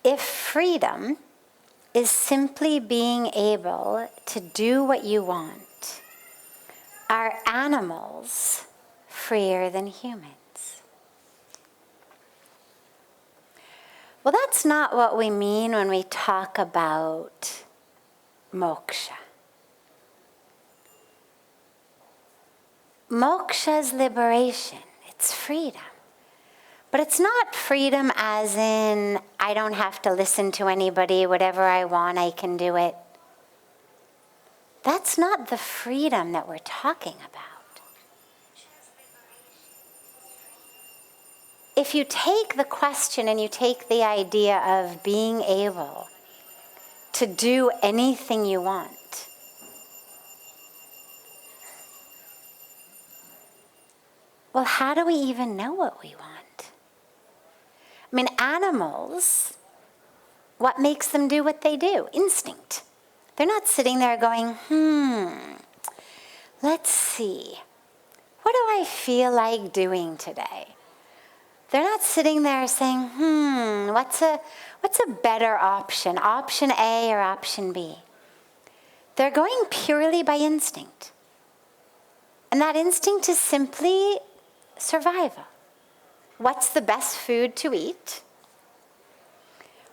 if freedom is simply being able to do what you want, are animals freer than humans? Well, that's not what we mean when we talk about moksha. Moksha is liberation. It's freedom. But it's not freedom as in, I don't have to listen to anybody, whatever I want, I can do it. That's not the freedom that we're talking about. If you take the question and you take the idea of being able to do anything you want, well, how do we even know what we want? I mean, animals, what makes them do what they do? Instinct. They're not sitting there going, let's see, what do I feel like doing today? They're not sitting there saying, what's a better option A or option B? They're going purely by instinct. And that instinct is simply survival. What's the best food to eat?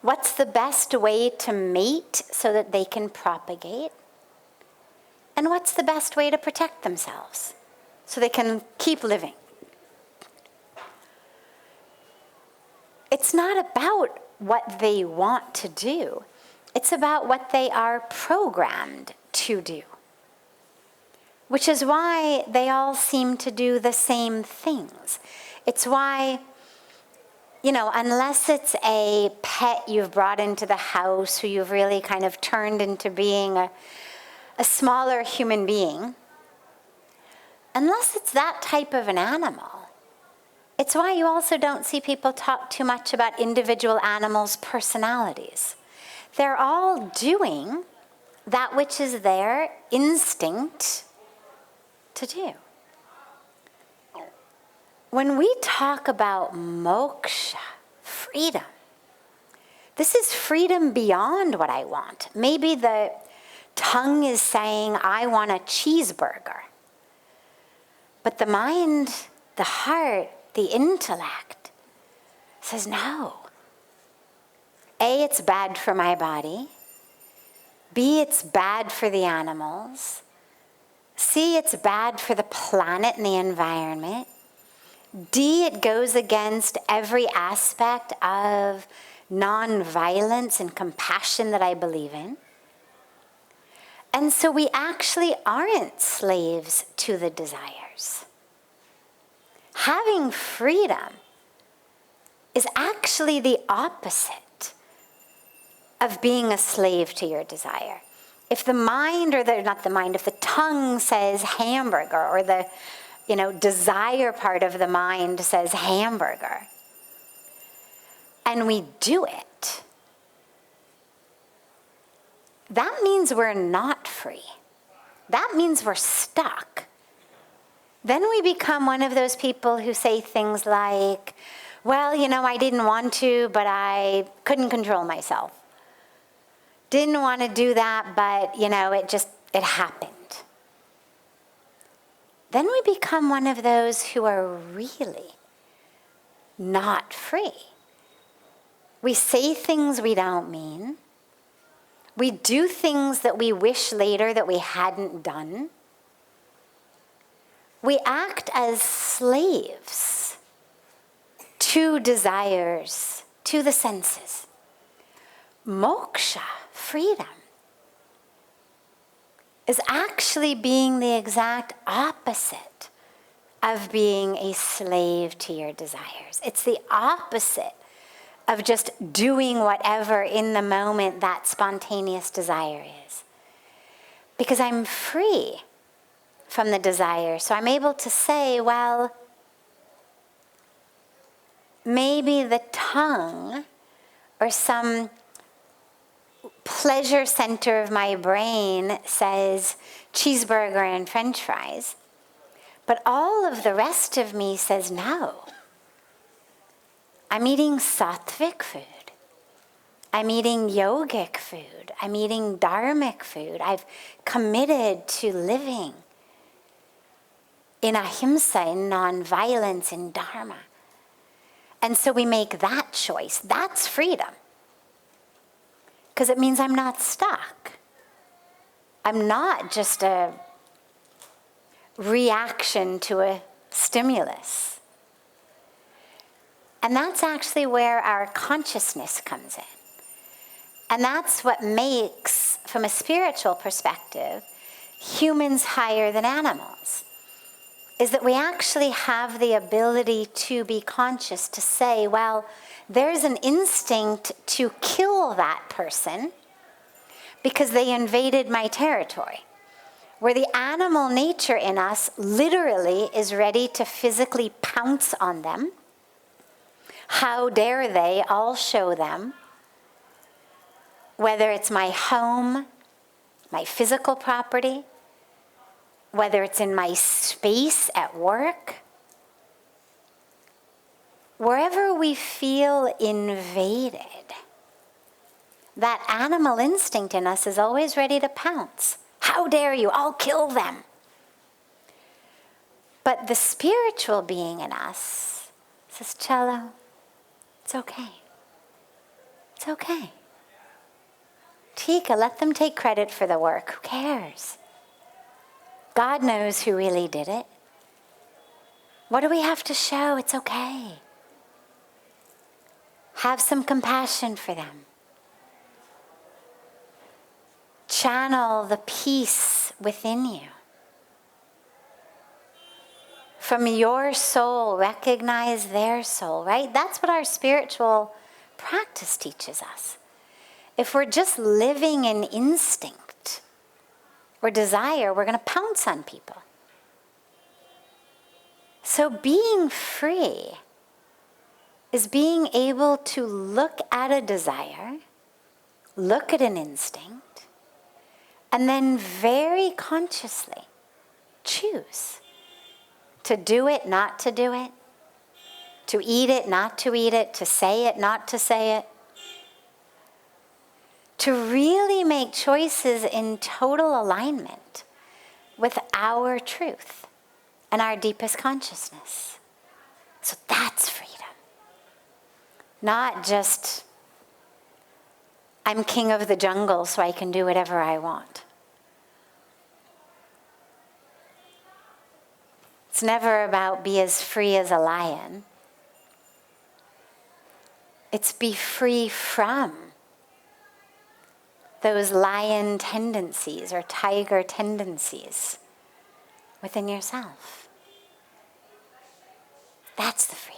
What's the best way to mate so that they can propagate? And what's the best way to protect themselves so they can keep living? It's not about what they want to do. It's about what they are programmed to do. Which is why they all seem to do the same things. It's why, unless it's a pet you've brought into the house who you've really kind of turned into being a smaller human being, unless it's that type of an animal, it's why you also don't see people talk too much about individual animals' personalities. They're all doing that which is their instinct to do. When we talk about moksha, freedom, this is freedom beyond what I want. Maybe the tongue is saying, I want a cheeseburger. But the mind, the heart, the intellect says, no. A, it's bad for my body. B, it's bad for the animals. C, it's bad for the planet and the environment. D, it goes against every aspect of nonviolence and compassion that I believe in. And so we actually aren't slaves to the desires. Having freedom is actually the opposite of being a slave to your desire. If the mind, if the tongue says hamburger, or the desire part of the mind says hamburger, and we do it, that means we're not free. That means we're stuck. Then we become one of those people who say things like, well, I didn't want to, but I couldn't control myself. Didn't want to do that, but, it happened. Then we become one of those who are really not free. We say things we don't mean. We do things that we wish later that we hadn't done. We act as slaves to desires, to the senses. Moksha, freedom, is actually being the exact opposite of being a slave to your desires. It's the opposite of just doing whatever in the moment that spontaneous desire is. Because I'm free from the desire, so I'm able to say, well, maybe the tongue or some pleasure center of my brain says cheeseburger and French fries, but all of the rest of me says no. I'm eating sattvic food. I'm eating yogic food. I'm eating dharmic food. I've committed to living in ahimsa, in nonviolence, in dharma. And so we make that choice. That's freedom. Because it means I'm not stuck. I'm not just a reaction to a stimulus. And that's actually where our consciousness comes in. And that's what makes, from a spiritual perspective, humans higher than animals. Is that we actually have the ability to be conscious, to say, well, there's an instinct to kill that person because they invaded my territory. Where the animal nature in us literally is ready to physically pounce on them. How dare they? I'll show them. Whether it's my home, my physical property, whether it's in my space at work, wherever we feel invaded, that animal instinct in us is always ready to pounce. How dare you? I'll kill them. But the spiritual being in us says, Cello, it's okay. It's okay. Tika, let them take credit for the work. Who cares? God knows who really did it. What do we have to show? It's okay. Have some compassion for them. Channel the peace within you. From your soul, recognize their soul, right? That's what our spiritual practice teaches us. If we're just living in instinct or desire, we're going to pounce on people. So being free is being able to look at a desire, look at an instinct, and then very consciously choose to do it, not to do it, to eat it, not to eat it, to say it, not to say it. To really make choices in total alignment with our truth and our deepest consciousness. So that's freedom. Not just, I'm king of the jungle so I can do whatever I want. It's never about be as free as a lion. It's be free from those lion tendencies or tiger tendencies within yourself. That's the freedom.